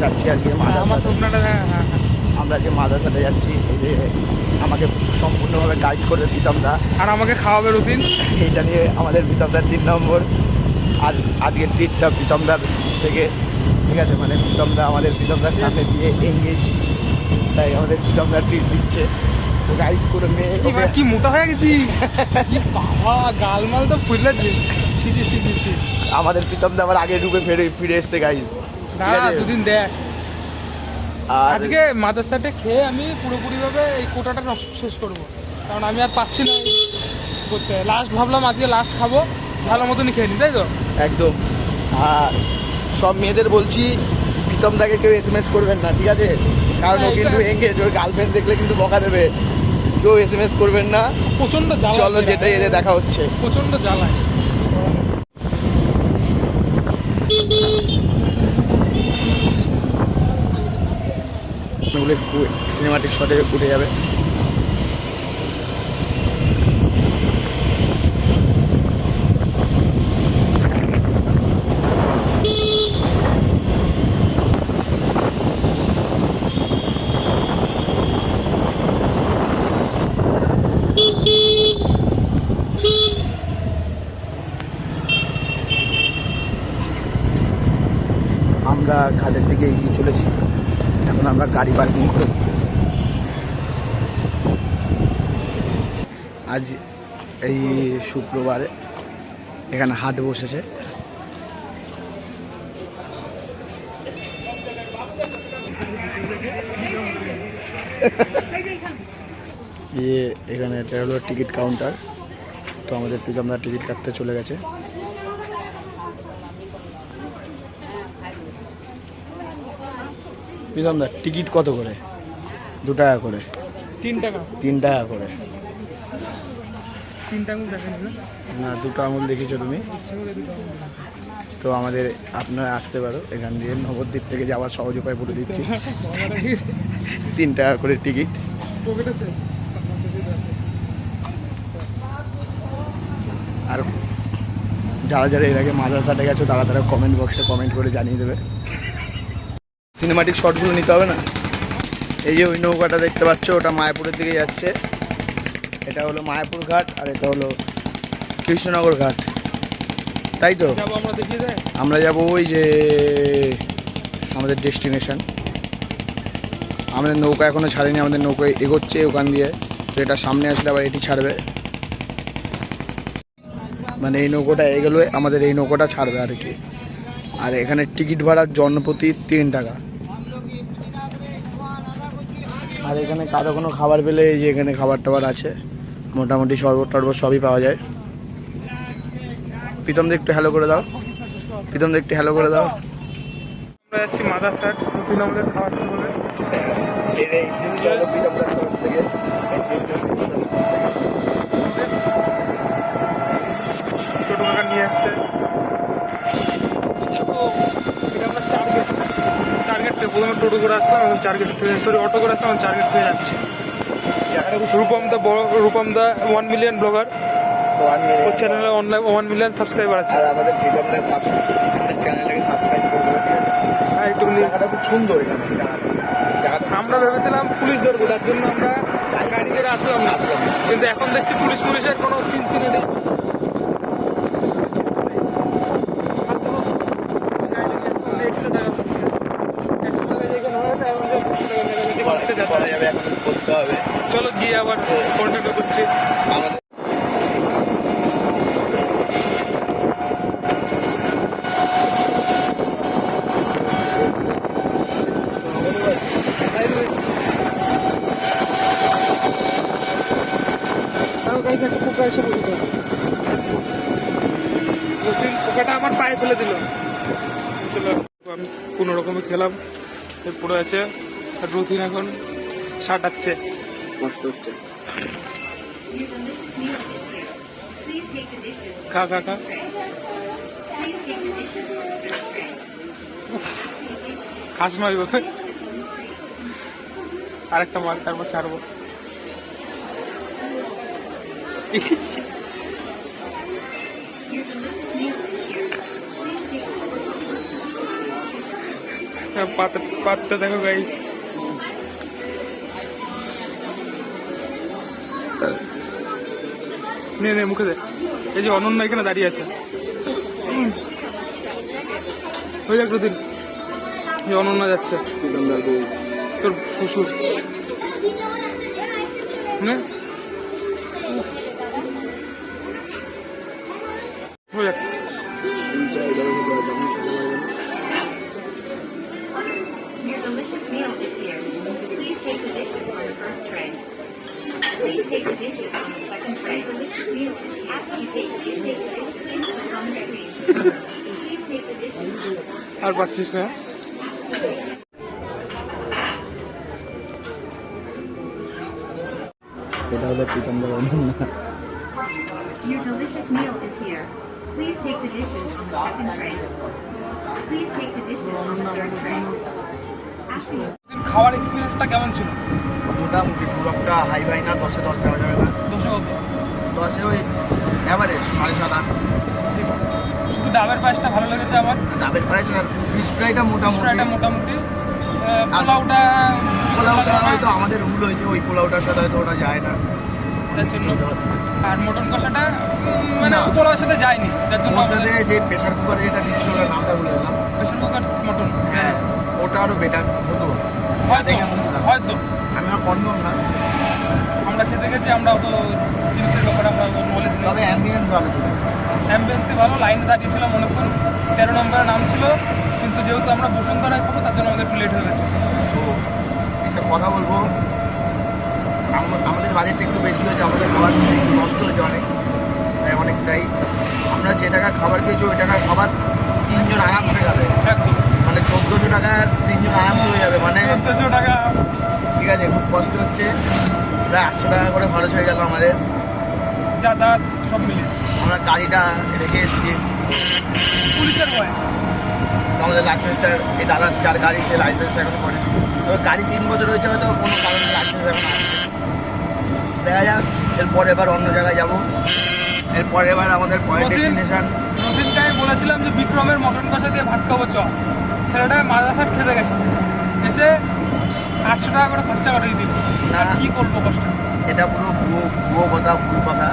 যাচ্ছি আজকে মাদ্রাসাতে। আমরা যে মাদ্রাসাতে যাচ্ছি, এই যে আমাকে সম্পূর্ণভাবে গাইড করে প্রীতমদা, আর আমাকে খাওয়াবে রুটিন। এইটা নিয়ে আমাদের প্রীতমদার 3 নম্বর। আর আজকের ট্রিটটা প্রীতমদার থেকে, ঠিক আছে, মানে প্রীতমদার সামনে দিয়ে এঙ্গেজ, তাই আমাদের প্রীতমদা ট্রিট দিচ্ছে। তো গাইস করে মেয়ে কি মোটা হয়ে গেছি বাবা, গালমাল তো ফুলেছে। আমাদের প্রীতমদা আবার আগে ডুবে ফিরে এসছে গাইস। দুদিন দেখ। আর আজকে মাদ্রাসাতে খেয়ে আমি পুরোপুরিভাবে এই কোটাটা শেষ করবো, কারণ আমি আর পাচ্ছি না করতে। লাস্ট ভাবলাম আজকে লাস্ট খাবো, ভালো মতনই খেয়ে নি, তাই তো? একদম। আর সব মেয়েদের বলছি, প্রীতমদাকে কেউ SMS করবেন না, ঠিক আছে, কারণ ও কিন্তু এঙ্গেজ, ওর গার্লফ্রেন্ড দেখলে কিন্তু বকা দেবে। কেউ SMS করবেন না, প্রচন্ড জ্বালা। চলো যেতে যেতে দেখা হচ্ছে। প্রচন্ড জ্বালায়। সিনেমাটিক শটে উঠে যাবে। আমরা ঘাটের দিকে এগিয়ে চলেছি। এখন আমরা গাড়ি পার্কিং করব। আজ এই শুক্রবারে এখানে হাট বসেছে। এখানে এটা হলো টিকিট কাউন্টার। তো আমাদের প্রীতমদা টিকিট কাটতে চলে গেছে। প্রীতমদা টিকিট কত করে? 2 টাকা করে? 3 টাকা। 3 টাকা করে? 3 টাকা দেখেন না, 2টো আঙুল দেখেছো তুমি। তো আমাদের আপনারা আসতে পারো এখান দিয়ে, নবদ্বীপ থেকে যাওয়ার সহজ উপায় বলে দিচ্ছি। 3 টাকা করে টিকিট। আর যারা যারা এর আগে মাদ্রাসাতে গেছো তারা কমেন্ট বক্সে কমেন্ট করে জানিয়ে দেবে। সিনেমাটিক শটগুলো নিতে হবে না? এই যে ওই নৌকাটা দেখতে পাচ্ছ, ওটা মায়াপুরের দিকে যাচ্ছে। এটা হলো মায়াপুর ঘাট, আর এটা হলো কৃষ্ণনগর ঘাট, তাই তো? আমরা যাবো ওই যে আমাদের ডেস্টিনেশন। আমাদের নৌকা এখনো ছাড়েনি, আমাদের নৌকায় এগোচ্ছে ওখান দিয়ে। তো এটা সামনে আসলে আবার এটি ছাড়বে, মানে এই নৌকাটা এগোলো আমাদের এই নৌকাটা ছাড়বে আর কি। আর এখানে টিকিট ভাড়া জনপ্রতি 3 টাকা। আর এখানে কারো কোনো খাবার পেলে এই যে এখানে খাবার টাবার আছে, মোটামুটি শরবত টরবত সবই পাওয়া যায়। প্রীতমদা একটু হ্যালো করে দাও, প্রীতমদা একটু হ্যালো করে দাও। আমরা যাচ্ছি মাদ্রাসার রুটিন আমাদের খাওয়াচ্ছে বলে। প্রীতমদার তরফ থেকে টোটো কাকা নিয়ে যাচ্ছে। দেখো এটা আমরা 4 গেট থেকে প্রথমে টোটো করে আসলাম, এবং 4 গেট থেকে অটো করে আসলাম, এবং 4 গেট থেকে যাচ্ছি। রূপমদা 1 মিলিয়ন ব্লগার, ওর চ্যানেলে 1 মিলিয়ন সাবস্ক্রাইবার আছে। আর আমাদের প্রীতমদার চ্যানেলটাকে সাবস্ক্রাইব করে দেবো। হ্যাঁ, একটুখানি জায়গাটা খুব সুন্দর। এখানে আমরা ভেবেছিলাম পুলিশ ধরবো, তার জন্য আমরা গাড়ি করে আসলাম, কিন্তু এখন দেখছি পুলিশের কোনো সিন নেই। চলো গিয়ে আবার কন্টিনিউ করছি। পোকাটা আমার পায়ে ফেলে দিল। চলো আমি কোনো রকমে খেলাম, পড়ে আছে। রুথিন এখন সাঁটাচ্ছে, কষ্ট হচ্ছে। খা খা খা। খাস নয়, আরেকটা মাল, তারপর ছাড়বো। পাতটা দেখো গাইস। নে নে মুখে দে। এই যে অনন্য এখানে দাঁড়িয়ে আছে, ওই এক দিন এই অনন্য যাচ্ছে, তোর শ্বশুর। নে হয়ে যাক। Your delicious meal is here. Please take the dishes on the first tray. Please take the dishes on the second tray. Delicious meal. After you take, please take the dishes on the screen. Please take the dishes. আর পাচ্ছিস না? এটা হলো প্রীতমদার Ananya. Your delicious meal is here. Please take the dishes on the second tray. Please take the dishes on the third tray. After you খাওয়ার এক্সপিরিয়েন্সটা কেমন ছিল? মোটামুটি খুব একটা হাই ফাই না, 10-এ 10 দেওয়া যাবে না। দোষে কত? 10-এ ওই অ্যাভারেজ 7.5-8। শুধু ডাবের পায়েসটা ভালো লেগেছে আমার। ডাবের পায়েস আর ফিশ ফ্রাইটা মোটামুটি। ফ্রাইটা মোটামুটি। পোলাওটা পোলাওটা হয়তো আমাদের ভুল হয়েছে, ওই পোলাওটার সাথে হয়তো ওটা যায় না। তার জন্য। আর মটন কষাটা মানে পোলাওর সাথে যায়নি, যার জন্য ওর সাথে যে প্রেশার কুকারে যেটা দিচ্ছিল ওটার নামটা ভুলে গেলাম। প্রেশার কুকার মটন, হ্যাঁ ওটা আরও বেটার হতো হয়তো আমি আর কনফার্ম না। আমরা খেতে গেছি, আমরা অত জিনিসের ব্যাপারে আমরা নলেজ নেই। তবে অ্যাম্বিয়েন্স ভালো ছিল। অ্যাম্বিয়েন্সই ভালো, লাইনে দাঁড়িয়েছিলাম অনেকক্ষণ। 13 নম্বরের নাম ছিল, কিন্তু যেহেতু আমরা বসুন্ধরায় খাবো তার জন্য আমাদের একটু লেট হয়ে গেছে। তো একটা কথা বলবো, আমাদের বাজেটটা একটু বেশি হয়েছে, আমাদের খাবার একটু নষ্ট হয়েছে অনেক, তাই অনেকটাই। আমরা যে টাকা খাবার খেয়েছি ওই টাকার খাবার 3 জন আরামসে খাবে, একদম মানে 1400 টাকা 3 জন আরামসে হয়ে যাবে। মানে 1400 টাকা। ঠিক আছে, খুব কষ্ট হচ্ছে, প্রায় 800 টাকা করে খরচ হয়ে গেল আমাদের যাতায়াত সব মিলিয়ে। আমরা গাড়িটা রেখে এসেছি পুলিশের ভয়। আমাদের লাইসেন্সটা, এই দাদার যার গাড়ি সে লাইসেন্সটা এখন করে, তবে গাড়ি 3 বছর হয়েছে, হয়তো কোনো কারণে লাইসেন্স এখন আসছে। দেখা যাক, এরপর এবার অন্য জায়গায় যাবো। এরপর এবার আমাদের পয়েন্ট ডেস্টিনেশন। নতুনকে আমি বলেছিলাম যে বিক্রমের মটন কষা দিয়ে ভাত খাবো চ, ছেলেটা মাদ্রাসার খেতে গেছে, এসে 800 টাকা করে খরচা করে দিল। আর কি করবো কষ্ট। এটা পুরো ভুয়ো কথা, ভুল কথা।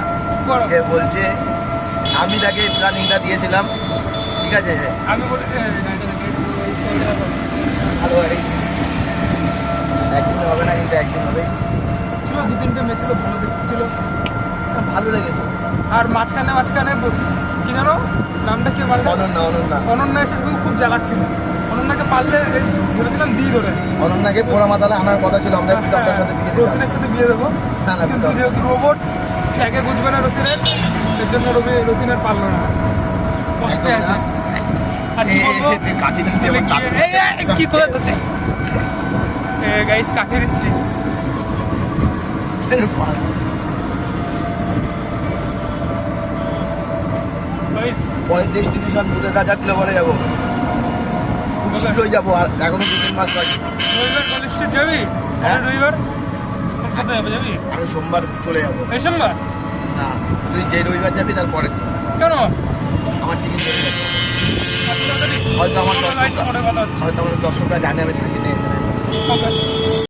যে বলছে আমি তাকে প্ল্যানিংটা দিয়েছিলাম, ঠিক আছে, আমি বলি ভালো হয়, একদিন হবে না কিন্তু একদিন হবে। ছিল 2-3টে মেয়ে ছিল, ভালো দেখছিল, ভালো লেগেছে। আর মাঝখানে কি জানো নামটা কি বলে, অনন্যা এসে খুব জ্বালাচ্ছিল। অনন্যাকে পারলে বলেছিলাম দিয়ে ধরে, অনন্যাকে পোড়া মাতালে আনার কথা ছিল, আমরা একটু আপনার সাথে বিয়ে দিতাম। রতিনের সাথে বিয়ে দেবো, না না, কিন্তু যেহেতু রোবট একে বুঝবে না রতিনের, এর জন্য রতিনের পারলো না, কষ্টে আছে। আর কি বলবো, কি করে আছে গাইস, কাঠি দিচ্ছি। পরের ডেস্টিনেশন ভূতের রাজা কিলো বলে যাবো, শীঘ্রই যাবো, আর এখনো 2-3 মাস বাকি। রবিবার কলেজ স্ট্রিট যাবি? রবিবার কোথায় যাবে, যাবি? আমি সোমবার চলে যাবো। এই সোমবার না, তুই যে রবিবার যাবি তারপরে কেন? আমার টিকিট চলে যাবে। হয়তো আমার দর্শকরা জানে আমি থাকি না এখানে।